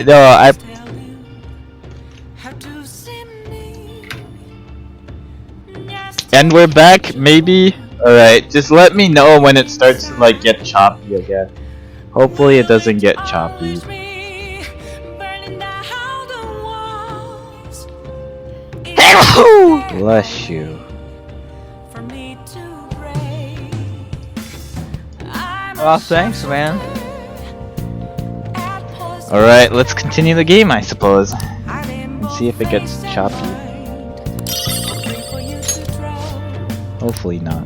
No, I. And we're back, maybe? Alright, just let me know when it starts to like get choppy again. Hopefully it doesn't get choppy. Bless you. Oh, thanks, man. Alright, let's continue the game, I suppose. And see if it gets choppy. Hopefully not.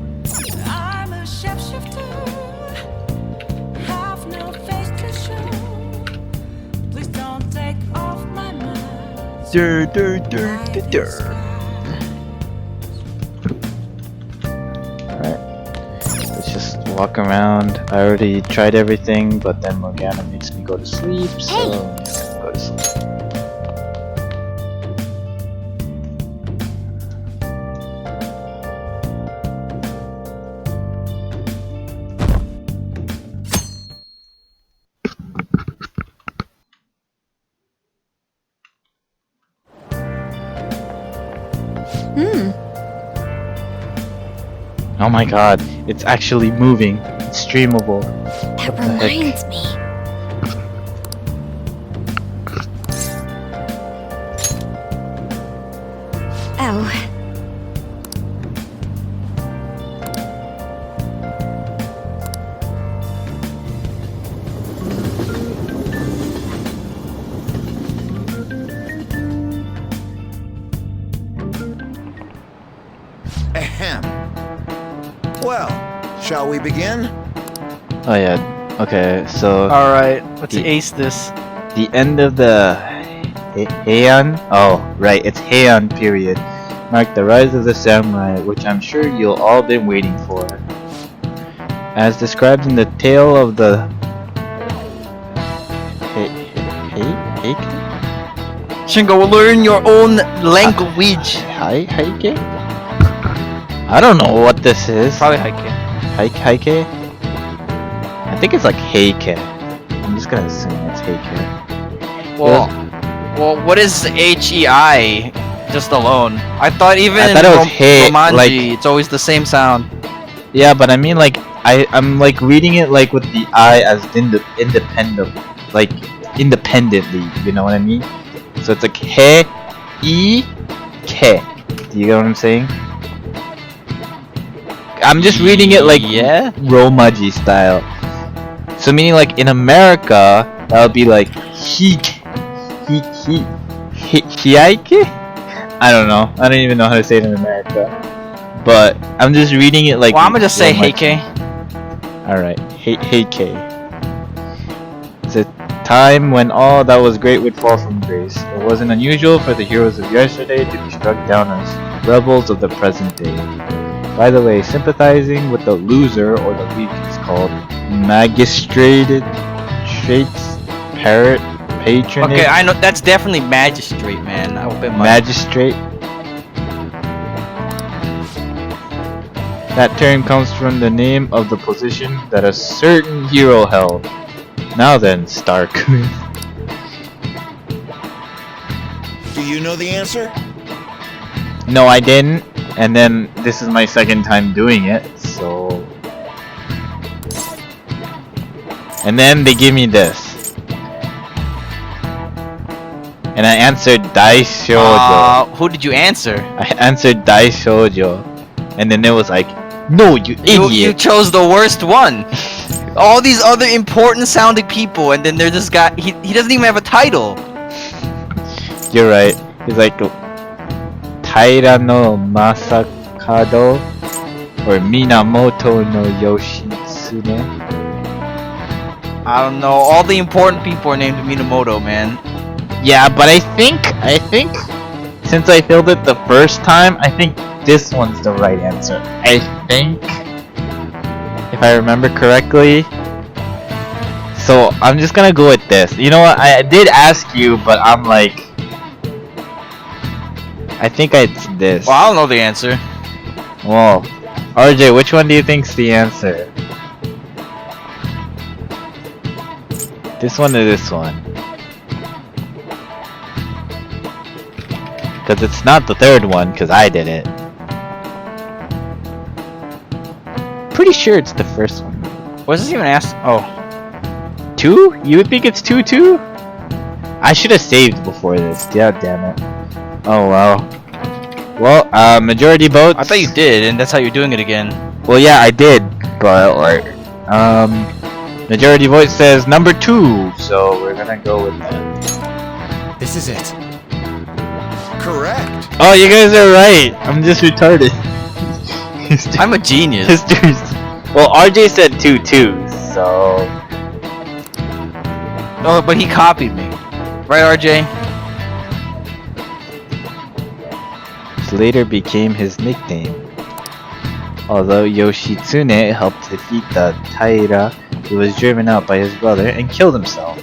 Alright. Let's just walk around. I already tried everything, but then Morgana makes me go to sleep, so I'm just gonna go to sleep. Oh my god, it's actually moving. It's streamable. That reminds me. Oh. Ahem. Well, shall we begin? Oh yeah, okay, so Alright, let's The- ace this. the end of the Heian? Oh, right, it's Heian period. Marked the rise of the samurai, which I'm sure you'll all been waiting for. As described in the tale of the Heike? Shingo, learn your own language. Heike? I don't know what this is. Probably Heike. Heike? I think it's like Heike. I'm just gonna assume it's Heike. Well, what is HEI? Just alone. I thought even I in thought it was hey, Romanji, like- it's always the same sound. Yeah, but I mean like I'm like reading it like with the I as independent, like independently. You know what I mean? So it's like he, e, ke. Do you get what I'm saying? I'm just reading it like Yeah. Romaji style. So meaning like in America that would be like hiike. I don't know. I don't even know how to say it in America. But I'm just reading it like Well, I'm gonna just say Romaji. Heike. Alright, Heike. It's a time when all that was great would fall from grace. It wasn't unusual for the heroes of yesterday to be struck down as rebels of the present day. By the way, sympathizing with the loser or the weak is called magistrated traits, parrot, patronage, Okay, I know that's definitely magistrate, man. I hope it might. magistrate. That term comes from the name of the position that a certain hero held. Now then, Stark. Do you know the answer? No, I didn't. And then this is my second time doing it, so. And then they give me this. And I answered Dai Shoujo. Who did you answer? I answered Dai Shoujo. And then it was like, no, you You idiot. chose the worst one. All these other important sounding people, and then there's this guy. He doesn't even have a title. You're right. He's like Taira no Masakado or Minamoto no Yoshitsune. I don't know. All the important people are named Minamoto, man. Yeah, but I think since I filled it the first time, I think this one's the right answer. I think, if I remember correctly. So I'm just gonna go with this. You know what? I did ask you, but I'm like, I think it's this. Well, I don't know the answer. Well, RJ, which one do you think's the answer? This one or this one? Because it's not the third one, because I did it. Pretty sure it's the first one. What does this even ask? Oh. 2? You would think it's 2 too? I should have saved before this. Yeah, damn it. Oh well. Well, majority votes. I thought you did, and that's how you're doing it again. Well, yeah, I did, but like, majority vote says number 2, so we're gonna go with that. This is it. Correct. Oh, you guys are right. I'm just retarded. I'm a genius. History's. Well, RJ said 2 too, so. Oh, but he copied me. Right, RJ? This later became his nickname. Although Yoshitsune helped defeat the Taira, he was driven out by his brother and killed himself.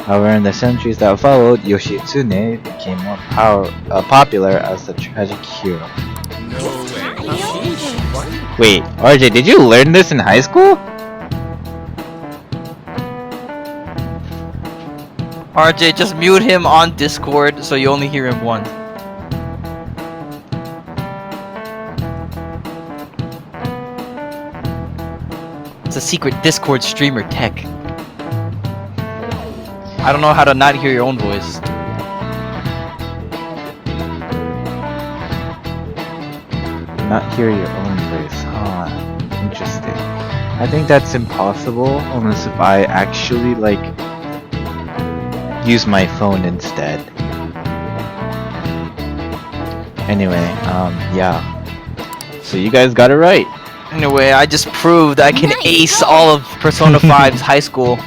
However, in the centuries that followed, Yoshitsune became more popular as the tragic hero. Wait, RJ, did you learn this in high school? RJ, just mute him on Discord so you only hear him once. It's a secret Discord streamer tech. I don't know how to not hear your own voice. Not hear your own voice. Huh. Interesting. I think that's impossible unless if I actually like use my phone instead. Anyway, yeah. So you guys got it right. Anyway, I just proved I can ace all of Persona 5's high school.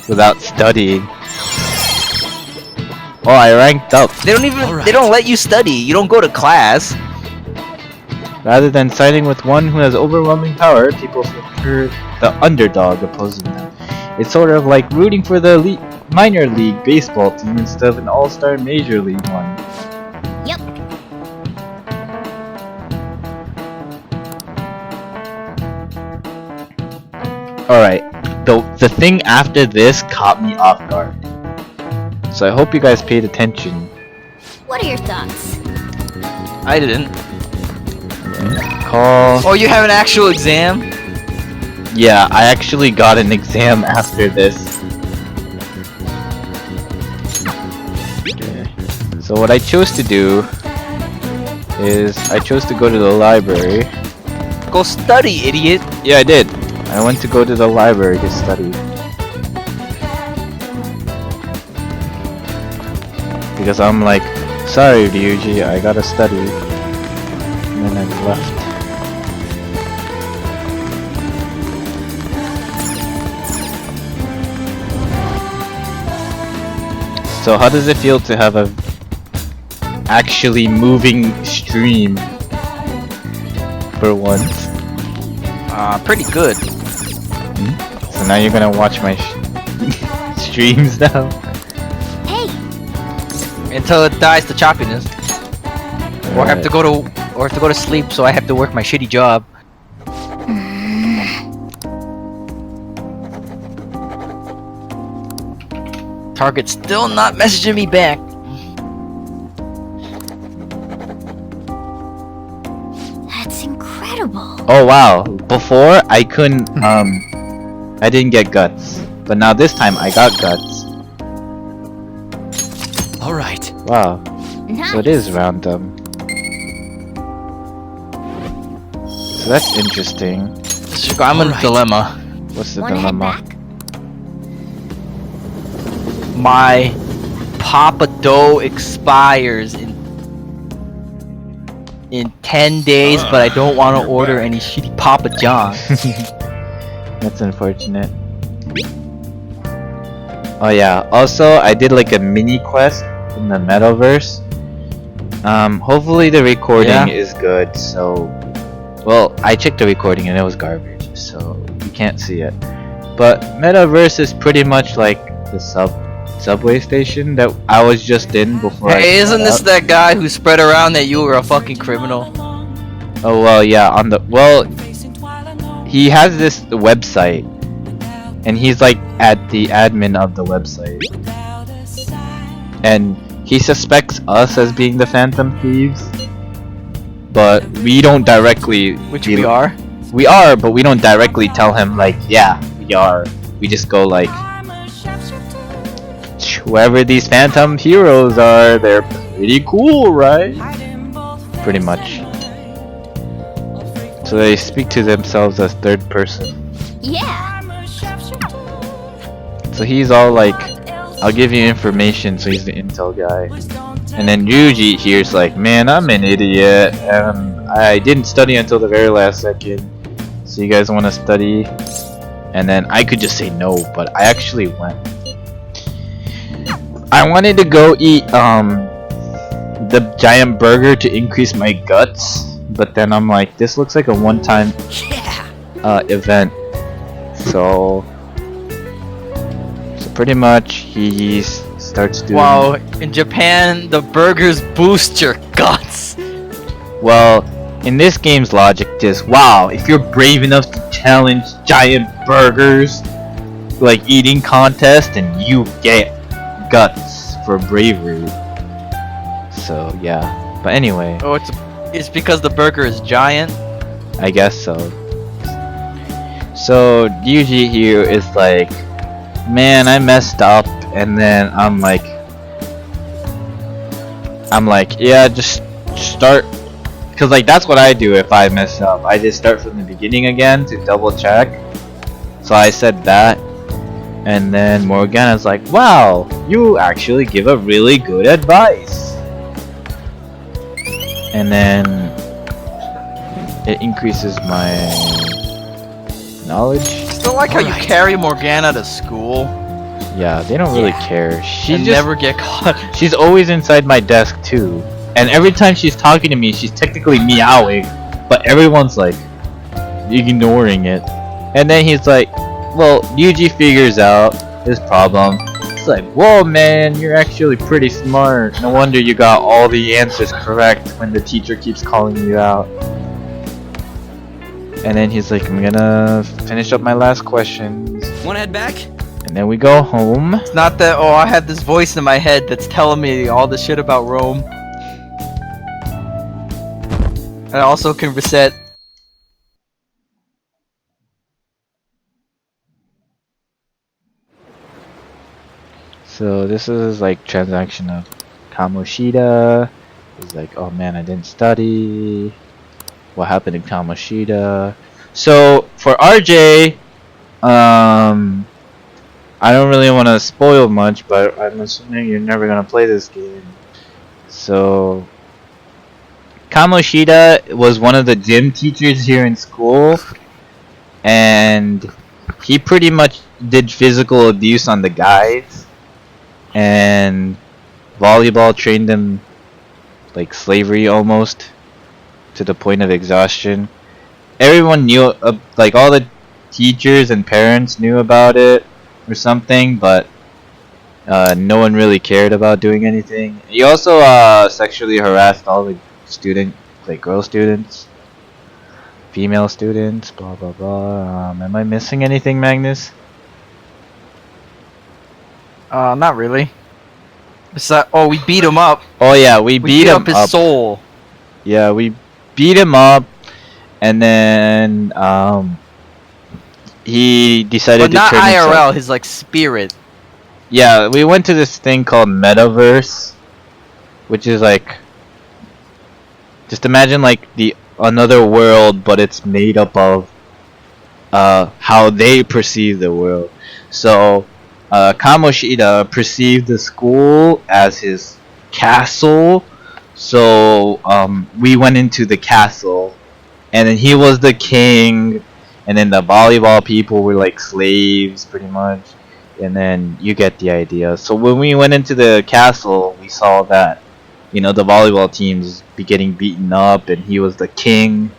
Without studying. Oh, I ranked up. They don't even they don't let you study. You don't go to class. Rather than siding with one who has overwhelming power, people prefer the underdog opposing them. It's sort of like rooting for the minor league baseball team instead of an all-star major league one. Yep. Alright, the thing after this caught me off guard. So I hope you guys paid attention. What are your thoughts? I didn't. Call... Oh, you have an actual exam? Yeah, I actually got an exam after this. Okay. So what I chose to do is I chose to go to the library. Go study, idiot. Yeah, I did. I went to go to the library to study. Because I'm like, sorry Ryuji, I gotta study. And then I left. So how does it feel to have a actually moving stream for once? Pretty good. So now you're gonna watch my streams now? Hey, Until it dies to choppiness. Or have to go to sleep, so I have to work my shitty job. Target's still not messaging me back. that's incredible. Oh wow, before I couldn't, I didn't get guts. But now this time I got guts. All right. Wow, Nice. so it is random. So that's interesting. I'm in a Alright. dilemma. What's the Wanna head dilemma? back? My Papa Dough expires in 10 days, but I don't want to order any shitty Papa John's. That's unfortunate. Oh yeah, also I did like a mini quest in the metaverse. Hopefully the recording Yeah? is good, so... Well, I checked the recording and it was garbage, so you can't see it. But metaverse is pretty much like the subway station that I was just in before I Hey, isn't got this out. that guy who spread around that you were a fucking criminal? Oh well, yeah, on the... Well, he has this website. And he's like at the admin of the website. And he suspects us as being the Phantom Thieves, but we don't directly. Which we are. We are, but we don't directly tell him like, yeah, we are. We just go like, whoever these Phantom heroes are, they're pretty cool, right? Pretty much. So they speak to themselves as third person. Yeah. So he's all like, I'll give you information, so he's the intel guy. And then Yuji here's like, man, I'm an idiot, and I didn't study until the very last second. So you guys want to study? And then I could just say no, but I actually went. I wanted to go eat the giant burger to increase my guts, but then I'm like, this looks like a one-time event. So pretty much he starts doing. Wow, in Japan, the burgers boost your guts. Well, in this game's logic is, wow, if you're brave enough to challenge giant burgers, like eating contest, and you get guts for bravery. So yeah, but anyway. Oh, it's because the burger is giant. I guess so. So Yuji here is like, man, I messed up, and then I'm like, yeah, just start, cause like that's what I do if I mess up. I just start from the beginning again to double check. So I said that, and then Morgana's like, wow, you actually give a really good advice, and then it increases my knowledge. Still like how you carry Morgana to school. Yeah, they don't really care. She And just never get caught. She's always inside my desk too. And every time she's talking to me, she's technically meowing, but everyone's like ignoring it. And then he's like, well, Yuji figures out his problem. It's like, whoa man, you're actually pretty smart. No wonder you got all the answers correct when the teacher keeps calling you out. And then he's like, I'm gonna finish up my last questions. Wanna head back? And then we go home. It's not that, oh, I had this voice in my head that's telling me all the shit about Rome. I also can reset. So this is like transaction of Kamoshida. He's like, oh man, I didn't study. What happened in Kamoshida? So for RJ, I don't really want to spoil much, but I'm assuming you're never gonna play this game. So Kamoshida was one of the gym teachers here in school, and he pretty much did physical abuse on the guys, and volleyball trained them like slavery almost, to the point of exhaustion. Everyone knew, like all the teachers and parents knew about it or something, but no one really cared about doing anything. He also sexually harassed all the girl students, female students, blah blah blah. Am I missing anything, Magnus? Not really. Besides, oh, we beat him up. Oh yeah, we beat him up his up. soul. Yeah, we beat him up, and then he decided But to not turn IRL, himself. his like spirit. Yeah, we went to this thing called Metaverse, which is like, just imagine like the another world, but it's made up of how they perceive the world. So Kamoshida perceived the school as his castle. So we went into the castle, and then he was the king, and then the volleyball people were like slaves pretty much, and then you get the idea. So when we went into the castle, we saw that, you know, the volleyball teams be getting beaten up, and he was the king,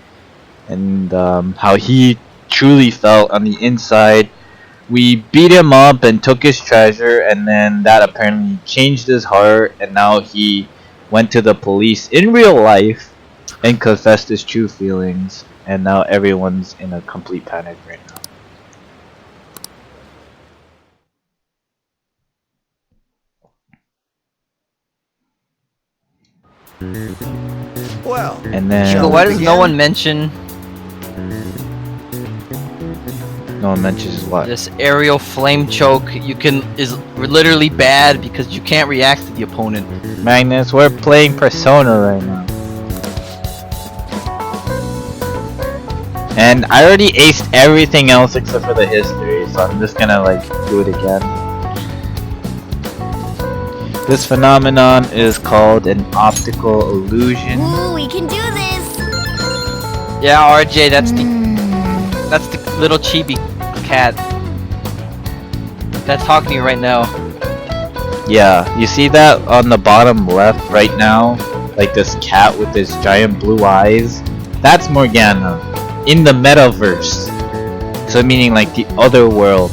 and how he truly felt on the inside. We beat him up and took his treasure, and then that apparently changed his heart, and now he went to the police in real life and confessed his true feelings, and now everyone's in a complete panic right now. Well, And then Shall So we why does no begin? one mention no one mentions what? this aerial flame choke? Is literally bad because you can't react to the opponent. Magnus, we're playing Persona right now. And I already aced everything else except for the history, so I'm just gonna like do it again. This phenomenon is called an optical illusion. Ooh, we can do this! Yeah, RJ, that's the little chibi cat that's talking to you right now. Yeah, you see that on the bottom left right now? Like this cat with this giant blue eyes? That's Morgana. In the metaverse. So meaning like the other world.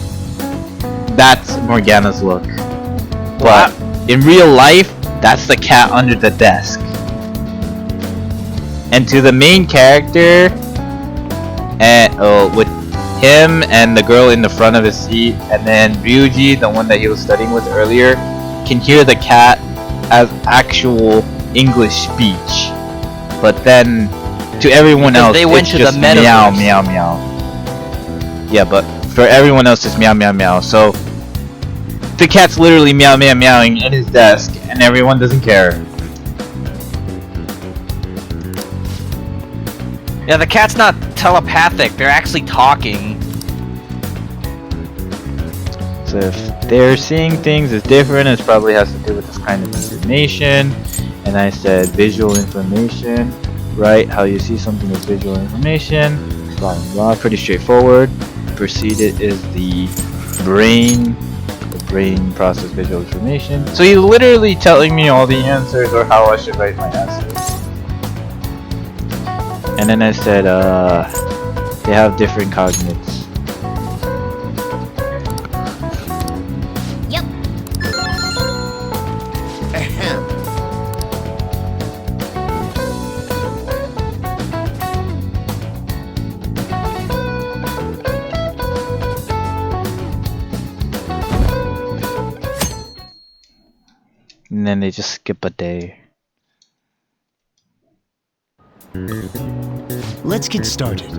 That's Morgana's look. But in real life, that's the cat under the desk. And to the main character, with him and the girl in the front of his seat, and then Ryuji, the one that he was studying with earlier, can hear the cat as actual English speech. But then, to everyone Because else, they went it's to the just meow, metaverse. meow, meow. Yeah, but for everyone else, it's meow, meow, meow. So, the cat's literally meow, meow, meowing at his desk, and everyone doesn't care. Yeah, the cat's not telepathic, they're actually talking. So if they're seeing things as different, it probably has to do with this kind of information. And I said visual information, right? How you see something as visual information, blah blah blah. Pretty straightforward. Preceded is the brain. The brain process visual information. So he's literally telling me all the answers or how I should write my essays. And then I said, they have different cognates. Yep. Ahem. And then they just skip a day. Let's get started.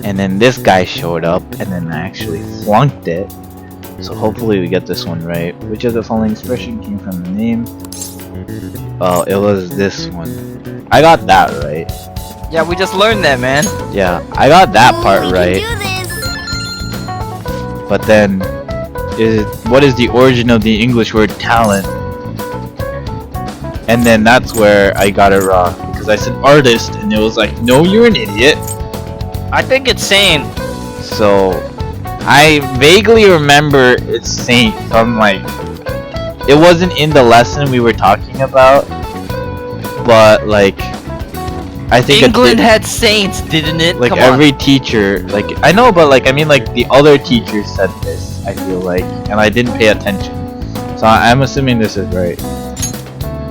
And then this guy showed up, and then I actually flunked it. So hopefully we get this one right. Which of the following expression came from the name? Oh, it was this one. I got that right. Yeah, we just learned that, man. Yeah, I got that Ooh, part we right. can do this! But then, what is the origin of the English word talent? And then that's where I got it wrong. Because I said artist, and it was like, no, you're an idiot. I think it's sane. So, I vaguely remember it's Saint. So I'm like, it wasn't in the lesson we were talking about, but like, I think England had saints, didn't it? like Come every on. teacher, like I know, but like I mean, like the other teachers said this. I feel like, and I didn't pay attention, so I'm assuming this is right.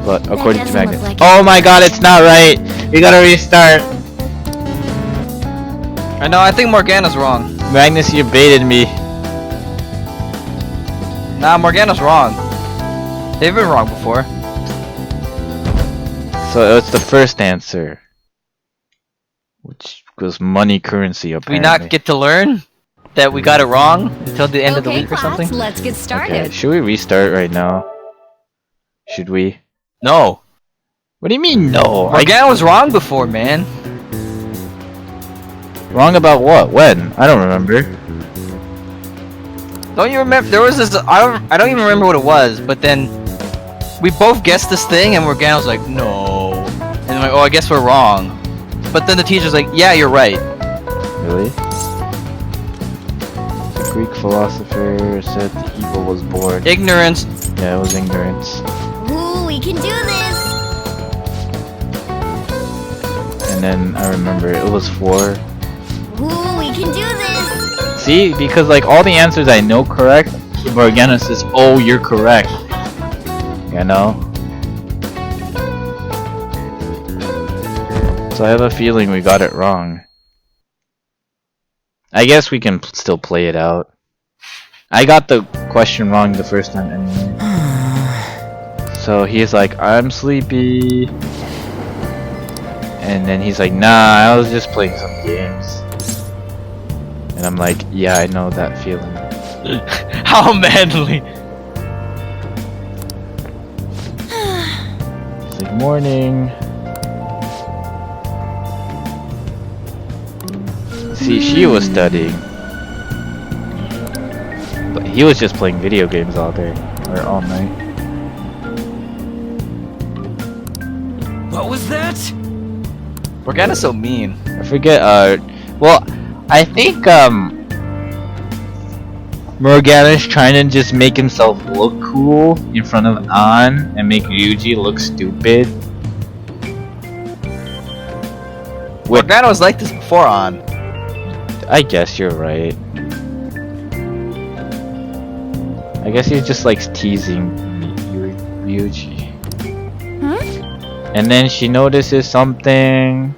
But according to doesn't Magnus, look like oh it's my right. God, it's not right. We gotta restart. I know, I think Morgana's wrong. Magnus, you baited me. Nah, Morgana's wrong. They've been wrong before. So it's the first answer, which was money currency Do we apparently. not get to learn that we got it wrong until the end of the Okay, week or class, something? let's get started. Okay, should we restart right now? Should we? No. What do you mean no? Morgana was wrong before, man. Wrong about what? When? I don't remember. Don't you remember? There was this. I don't even remember what it was. But then we both guessed this thing, and Morgana was like, "No," and I'm like, "Oh, I guess we're wrong." But then the teacher's like, "Yeah, you're right." Really? The Greek philosopher said the evil was born. Ignorance. Yeah, it was ignorance. Ooh, we can do this! And then I remember it was 4. Ooh, we can do this! See, because like all the answers I know correct, Morgana says, "Oh, you're correct." You know. So I have a feeling we got it wrong. I guess we can still play it out. I got the question wrong the first time anyway. So he's like, I'm sleepy. And then he's like, nah, I was just playing some games. And I'm like, yeah, I know that feeling. How manly. He's like, morning. See, she was studying. But he was just playing video games all day. Or all night. What was that? Morgana's so mean. I forget, well, I think, Morgana's trying to just make himself look cool in front of An and make Ryuji look stupid. Morgana was like this before on. I guess you're right. I guess he just likes teasing Ryuji. And then she notices something.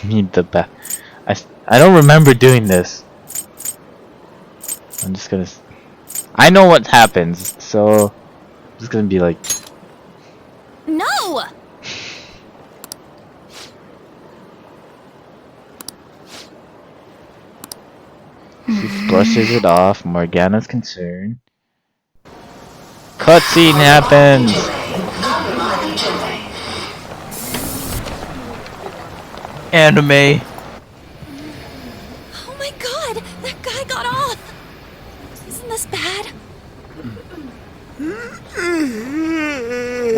Need the bath. I don't remember doing this. I'm just gonna. I know what happens, so I'm just gonna be like. No! She brushes it off. Morgana's concerned. Cutscene happens. Anime. Oh my god, that guy got off! Isn't this bad?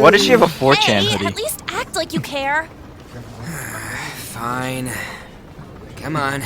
What does she have a 4chan Hey, hoodie? at least act like you care. Fine. Come on.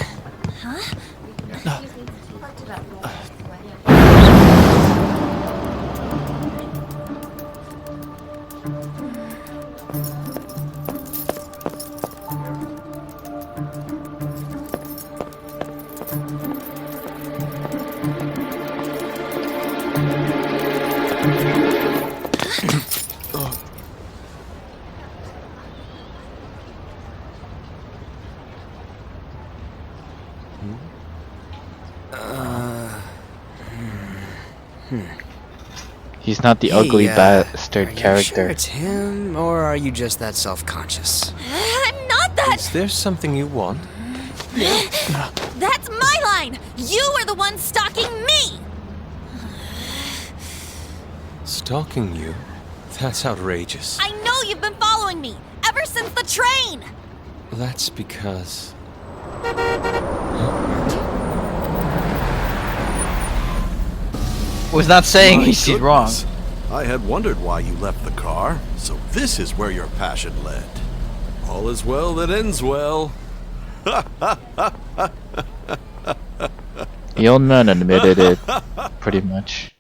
He's not the ugly bastard Are you character. sure it's him, or are you just that self-conscious? I'm not that. Is there something you want? That's my line. You are the one stalking me. Stalking you? That's outrageous. I know you've been following me ever since the train. That's because... Was not saying My she's wrong. goodness. I had wondered why you left the car, so this is where your passion led. All is well that ends well. The old man admitted it, pretty much.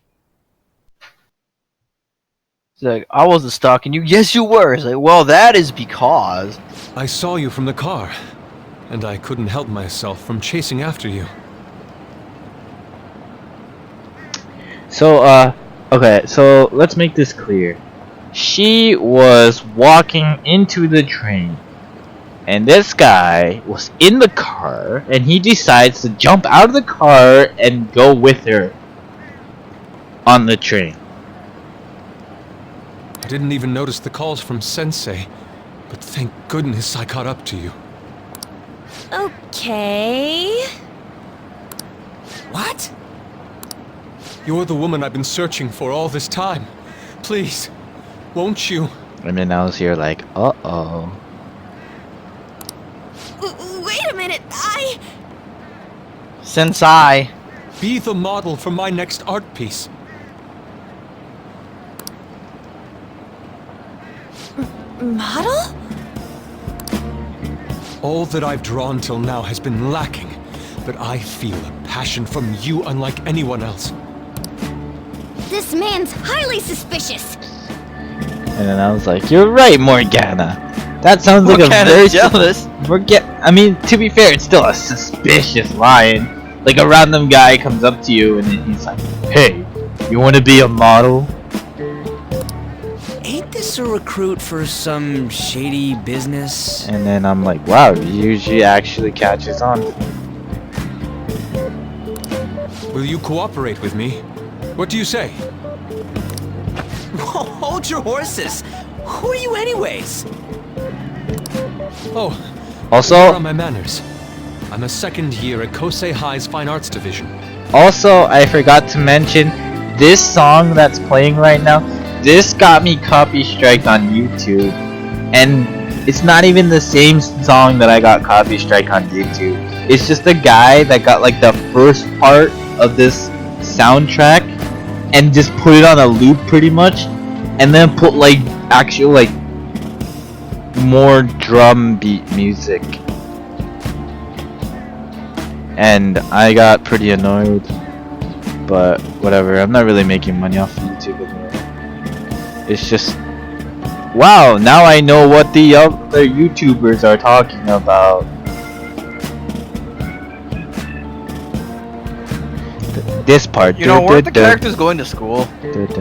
She's like, I wasn't stalking you. Yes, you were. It's like, well, that is because. I saw you from the car, and I couldn't help myself from chasing after you. So, okay, so let's make this clear. She was walking into the train, and this guy was in the car, and he decides to jump out of the car and go with her on the train. I didn't even notice the calls from Sensei, but thank goodness I caught up to you. Okay. What? You're the woman I've been searching for all this time. Please, won't you? And then I was here like, uh-oh. Wait a minute. Sensei. Be the model for my next art piece. Model? All that I've drawn till now has been lacking, but I feel a passion from you unlike anyone else. This man's highly suspicious. And then I was like, you're right, Morgana. That sounds like a Morgana's very jealous. I mean, to be fair, it's still a suspicious line. Like a random guy comes up to you and then he's like, hey, you want to be a model? Ain't this a recruit for some shady business? And then I'm like, wow, Ryuji actually catches on. Will you cooperate with me? What do you say? Hold your horses. Who are you anyways? Oh, where Also, are my manners? I'm a second year at Kosei High's Fine Arts Division. I forgot to mention this song that's playing right now. This got me copy striked on YouTube, and it's not even the same song that I got copy strike on YouTube. It's just a guy that got like the first part of this soundtrack and just put it on a loop pretty much, and then put like actual like more drum beat music. And I got pretty annoyed, but whatever, I'm not really making money off of YouTube anymore. It's just, wow, now I know what the other YouTubers are talking about. This part. You know, weren't the characters going to school? Good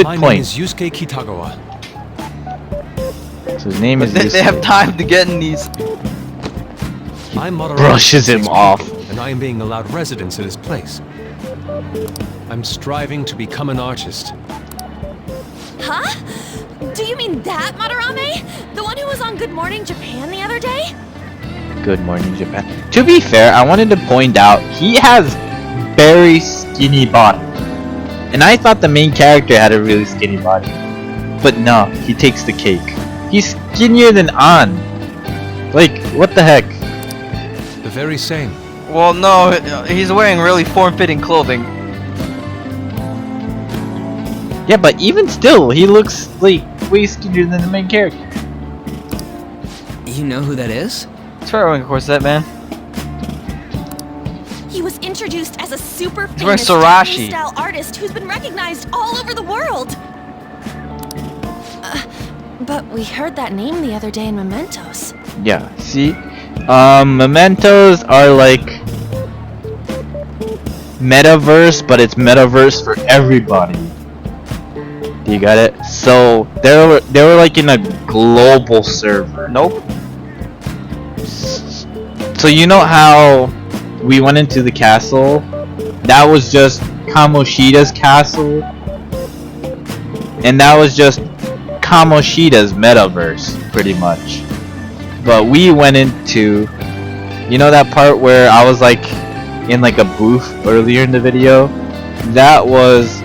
My name point. is Yusuke Kitagawa. So his name is They have Yusuke. time to get in these. I'm Madarame Brushes him Sensei's off. pupil, and I am being allowed residence at his place. I'm striving to become an artist. Huh? Do you mean that Madarame? The one who was on Good Morning Japan the other day? Good Morning Japan. To be fair, I wanted to point out he has very skinny body, and I thought the main character had a really skinny body, but no, he takes the cake. He's skinnier than An. Like, what the heck? The very same. Well, no, he's wearing really form-fitting clothing. Yeah, but even still, he looks like way skinnier than the main character. You know who that is? It's wearing a corset, man. He was introduced as a super He's wearing famous Sarashi. style artist who's been recognized all over the world. But we heard that name the other day in Mementos. Yeah, see? Mementos are like metaverse, but it's metaverse for everybody. Do you got it? So they were like in a global server. Nope. So you know how we went into the castle? That was just Kamoshida's castle, and that was just Kamoshida's metaverse, pretty much. But we went into, you know that part where I was like in like a booth earlier in the video? That was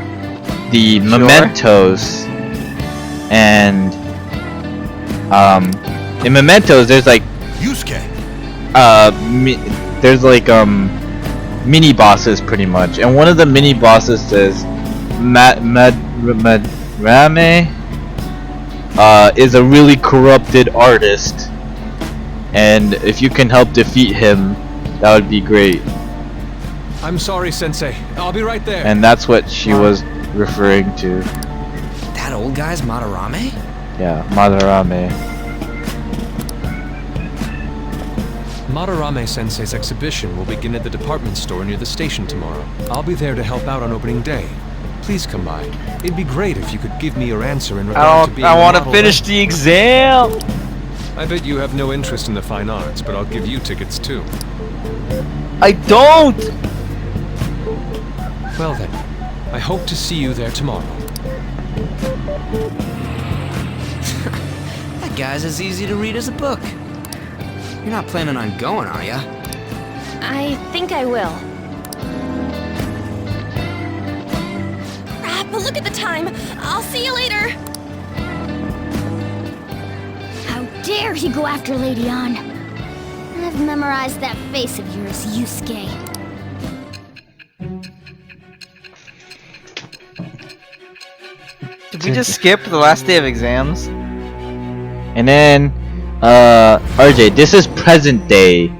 the Sure. Mementos, and in Mementos there's like Yusuke. there's like mini bosses pretty much, and one of the mini bosses says Madarame is a really corrupted artist, and if you can help defeat him, that would be great. I'm sorry, Sensei. I'll be right there. And that's what she was referring to. That old guy's Madarame? Yeah, Madarame. Madarame Sensei's exhibition will begin at the department store near the station tomorrow. I'll be there to help out on opening day. Please come by. It'd be great if you could give me your answer in regard to being I want to model finish rep. the exam. I bet you have no interest in the fine arts, but I'll give you tickets too. I don't. Well then, I hope to see you there tomorrow. That guy's as easy to read as a book. You're not planning on going, are ya? I think I will. But look at the time. I'll see you later. How dare he go after Lady Ann? I've memorized that face of yours, Yusuke. Did we just skip the last day of exams? And then RJ, this is present day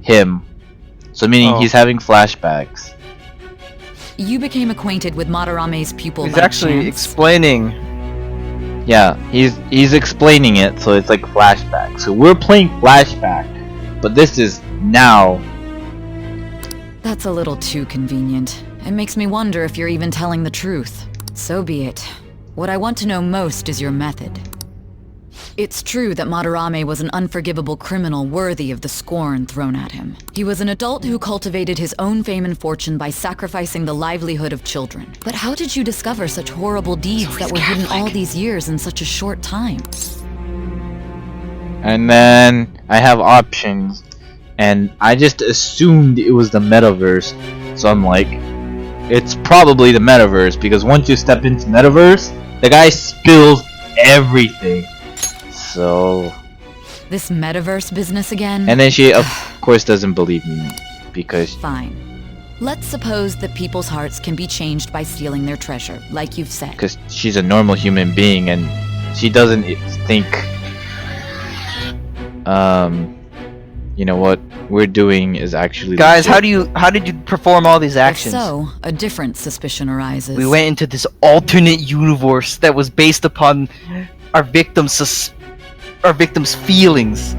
him, so meaning Oh. he's having flashbacks. You became acquainted with Madarame's pupil He's by actually chance? explaining. Yeah, he's explaining it, so it's like flashback. So we're playing flashback, but this is now. That's a little too convenient. It makes me wonder if you're even telling the truth. So be it. What I want to know most is your method. It's true that Madarame was an unforgivable criminal worthy of the scorn thrown at him. He was an adult who cultivated his own fame and fortune by sacrificing the livelihood of children. But how did you discover such horrible deeds that were hidden all these years in such a short time? And then I have options, and I just assumed it was the metaverse. So I'm like, it's probably the metaverse, because once you step into metaverse, the guy spills everything. So... This metaverse business again? And then she, of course, doesn't believe me, because... Fine. Let's suppose that people's hearts can be changed by stealing their treasure, like you've said. Because she's a normal human being, and she doesn't think... you know what we're doing is actually... Guys, how did you perform all these actions? If so, a different suspicion arises. We went into this alternate universe that was based upon our victims' feelings.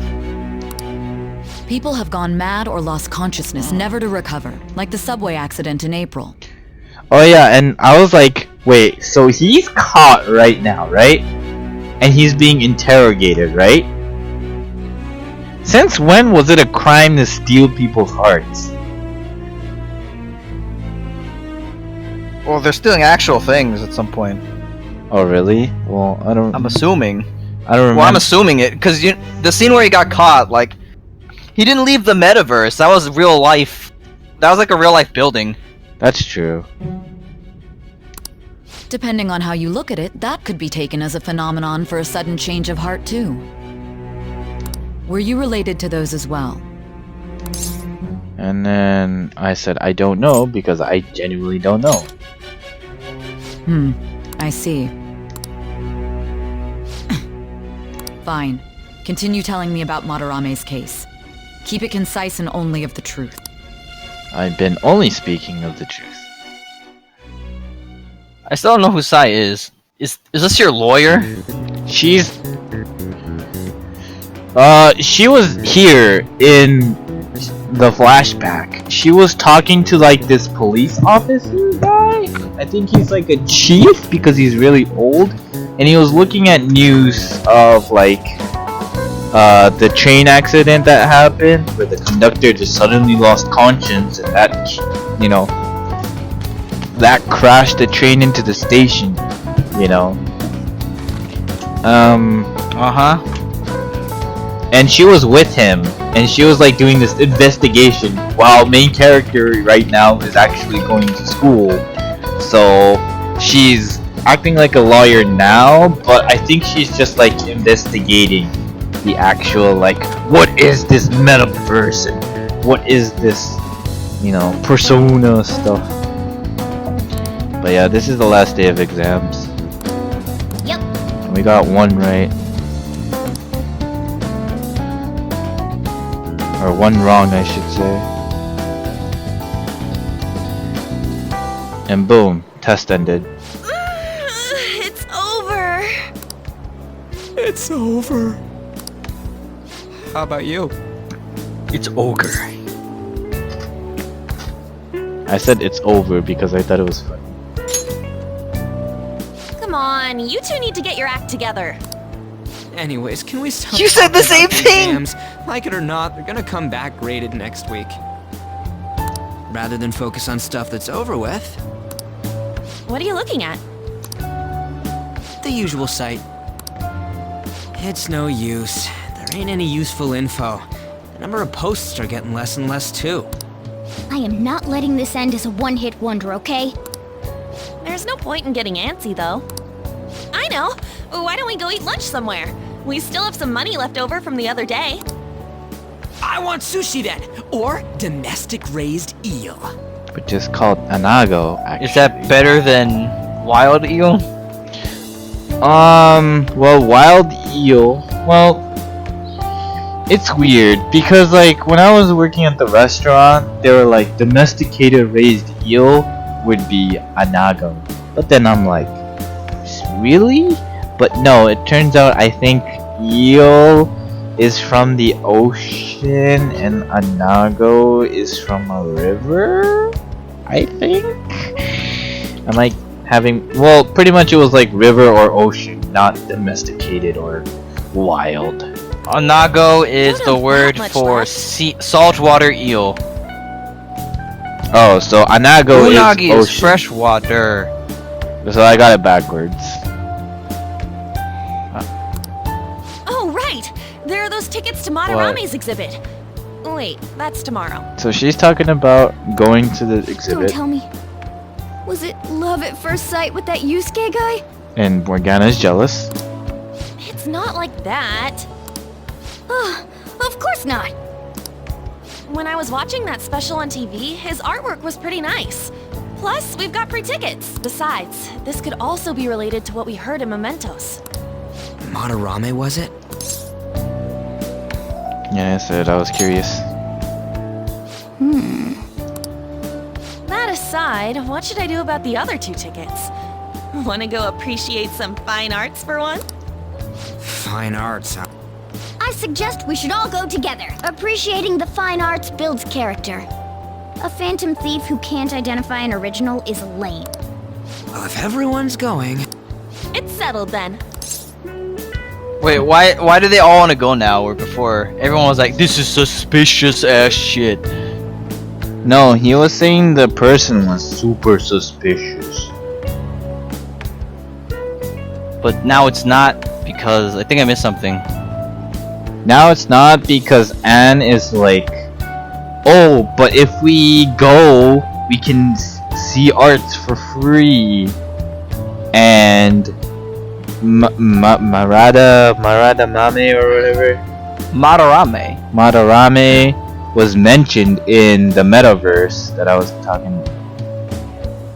People have gone mad or lost consciousness, never to recover, like the subway accident in April. Oh yeah, and I was like, wait, so he's caught right now, right? And he's being interrogated, right? Since when was it a crime to steal people's hearts? Well, they're stealing actual things at some point. Oh really? Well, I'm assuming. I don't remember. Well, I'm assuming it, because the scene where he got caught, like, he didn't leave the metaverse. That was real life. That was like a real life building. That's true. Depending on how you look at it, that could be taken as a phenomenon for a sudden change of heart too. Were you related to those as well? And then I said, I don't know, because I genuinely don't know. I see. Fine. Continue telling me about Madarame's case. Keep it concise and only of the truth. I've been only speaking of the truth. I still don't know who Sai is. Is this your lawyer? She's... she was here in the flashback. She was talking to like this police officer guy. I think he's like a chief because he's really old. And he was looking at news of like the train accident that happened where the conductor just suddenly lost conscience, and that, you know, that crashed the train into the station, you know. And she was with him, and she was like doing this investigation while main character right now is actually going to school. So she's acting like a lawyer now, but I think she's just like investigating the actual, like, what is this metaverse and what is this, you know, persona stuff. But yeah, this is the last day of exams. Yep. And we got one right. Or one wrong, I should say. And boom, test ended. It's over. It's over. How about you? It's ogre. I said it's over because I thought it was funny. Come on, you two need to get your act together. Anyways, can we stop? You said the talking same about the thing! exams? Like it or not, they're gonna come back graded next week. Rather than focus on stuff that's over with. What are you looking at? The usual site. It's no use. There ain't any useful info. The number of posts are getting less and less too. I am not letting this end as a one-hit wonder, okay? There's no point in getting antsy, though. I know! Why don't we go eat lunch somewhere? We still have some money left over from the other day. I want sushi then! Or domestic-raised eel. Which is called anago, actually. Is that better than wild eel? Well, wild eel, well, it's weird, because, like, when I was working at the restaurant, they were like, domesticated raised eel would be anago. But then I'm like, really? But no, it turns out I think eel is from the ocean and anago is from a river, I think? I'm like having, well, pretty much it was like river or ocean, not domesticated or wild. Onago is Don't the have word that much for left. saltwater eel. Oh, so anago Unagi is is ocean. freshwater. So I got it backwards. Oh, right! There are those tickets to Madarame's exhibit. Wait, that's tomorrow. So she's talking about going to the Don't exhibit, tell me. Was it love at first sight with that Yusuke guy? and Morgana's jealous. It's not like that. Of course not. When I was watching that special on TV, his artwork was pretty nice. Plus, we've got free tickets. Besides, this could also be related to what we heard in Mementos. Madarame, was it? Yeah, I said I was curious. That aside, what should I do about the other 2 tickets? Wanna go appreciate some fine arts for one? Fine arts, huh? I suggest we should all go together. Appreciating the fine arts builds character. A phantom thief who can't identify an original is lame. Well, if everyone's going... It's settled then. Wait, why do they all want to go now? Or before everyone was like, this is suspicious ass shit. No, he was saying the person was super suspicious. But now it's not because I think I missed something. Now it's not because Anne is like, oh, but if we go, we can see arts for free. And Madarame or whatever. Madarame was mentioned in the metaverse that I was talking,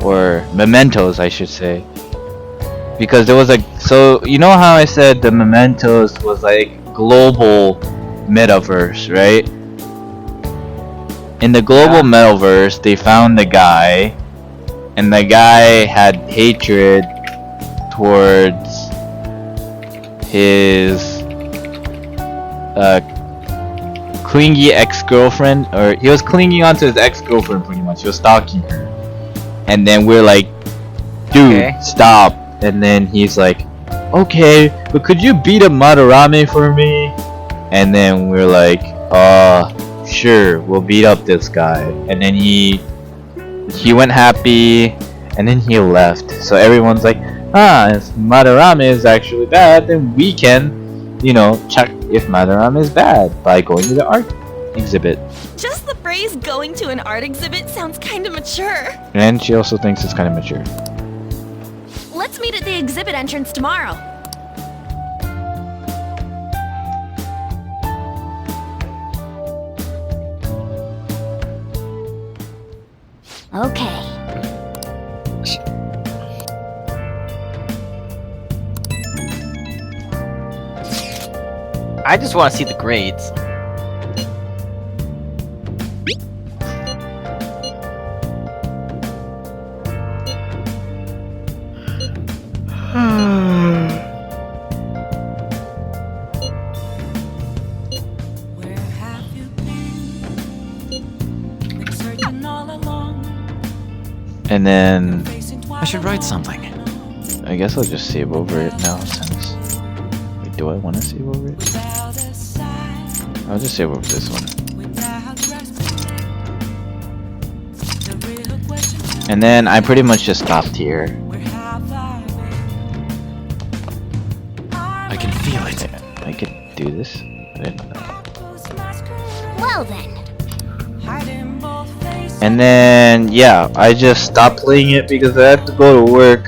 or mementos, I should say, because there was like, so you know how I said the mementos was like global metaverse, right? In the global metaverse, they found the guy, and the guy had hatred towards his clingy ex-girlfriend, or he was clinging onto his ex-girlfriend pretty much. He was stalking her, and then we're like, dude, Okay. stop. And then he's like, okay, but could you beat up Madarame for me? And then we're like, sure, we'll beat up this guy. And then he went happy, and then he left. So everyone's like, if Madarame is actually bad, then we can, check if Madarame is bad by going to the art exhibit. Just the phrase going to an art exhibit sounds kind of mature. And she also thinks it's kind of mature. Let's meet at the exhibit entrance tomorrow. Okay. I just want to see the grades. And then I should write something. I guess I'll just save over it now since. Wait, do I want to save over it? I'll just save over this one. And then I pretty much just stopped here. I can feel it. I could do this. I didn't know. Well then. And then, yeah, I just stopped playing it because I had to go to work.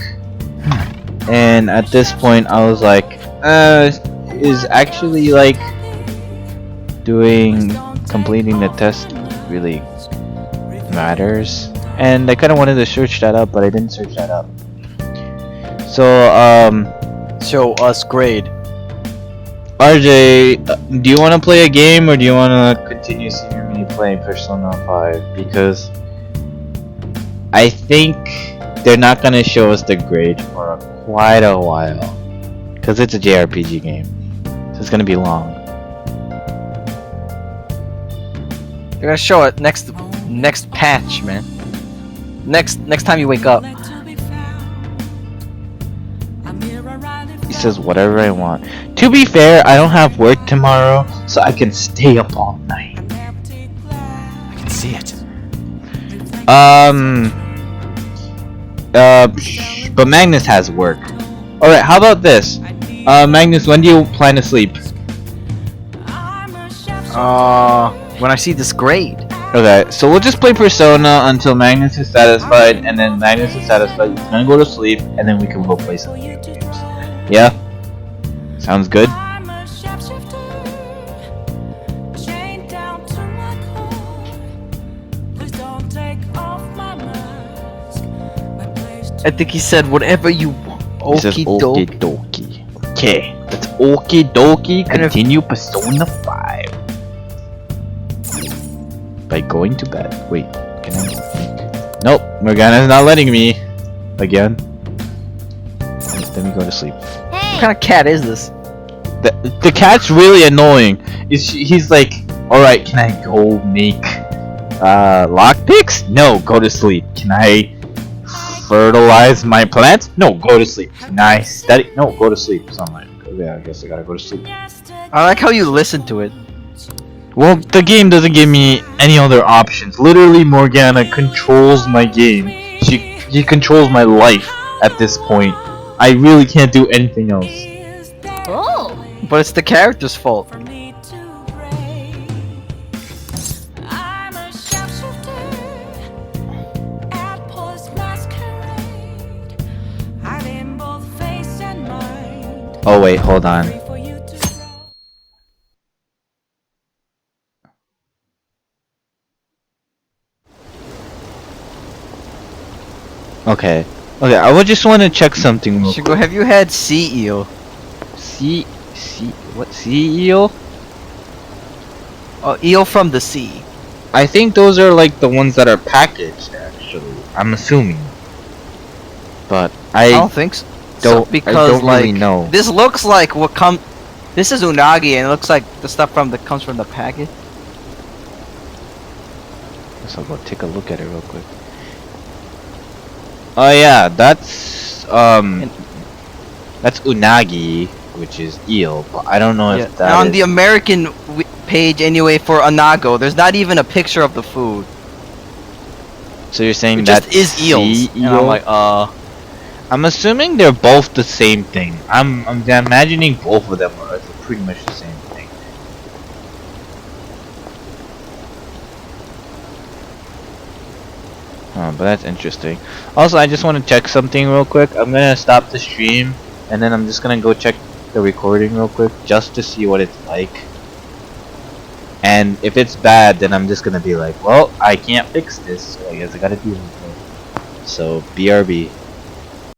And at this point, I was like, is actually like completing the test really matters? And I kind of wanted to search that up, but I didn't search that up. So, Show us grade. RJ, do you want to play a game or do you want to continue seeing me playing Persona 5? Because I think they're not going to show us the grade for quite a while. Because it's a JRPG game. So it's going to be long. They're gonna show it next patch, man. Next time you wake up. says whatever I want. To be fair, I don't have work tomorrow, so I can stay up all night. I can see it. But Magnus has work. Alright, how about this? Magnus, when do you plan to sleep? When I see this grade. Okay, so we'll just play Persona until Magnus is satisfied, and then Magnus is satisfied, he's gonna go to sleep, and then we can go play some games. Yeah? Sounds good? I think he said whatever you want. He says okie dokie. Okay, let's okie dokie continue Persona 5. By going to bed. Wait, can I? Nope, Morgana's not letting me. Again. Let me go to sleep. What kind of cat is this? The cat's really annoying. He's like, alright, can I go make lockpicks? No, go to sleep. Can I fertilize my plants? No, go to sleep. Can I study? No, go to sleep. So I'm like, yeah, I guess I gotta go to sleep. I like how you listen to it. Well, the game doesn't give me any other options. Literally, Morgana controls my game. She controls my life at this point. I really can't do anything else. Oh! But it's the character's fault. Oh wait, hold on. Okay. Okay, I would just want to check something real quick. Shigo, have you had sea eel? What, sea eel? Oh, eel from the sea. I think those are like the ones that are packaged, actually. I'm assuming. But I don't think so. Because I don't like really know. this looks like what come. This is unagi, and it looks like the stuff that comes from the package. So I'll go take a look at it real quick. Oh yeah, that's unagi, which is eel, but I don't know if that and on is... the American page anyway for anago, there's not even a picture of the food. So you're saying it that just is eels? sea eel? And I'm like, I'm assuming they're both the same thing. I'm imagining both of them are pretty much the same thing. Oh, but that's interesting. Also, I just want to check something real quick. I'm gonna stop the stream, and then I'm just gonna go check the recording real quick, just to see what it's like. And if it's bad, then I'm just gonna be like, well, I can't fix this, so I guess I gotta deal with it. So, BRB.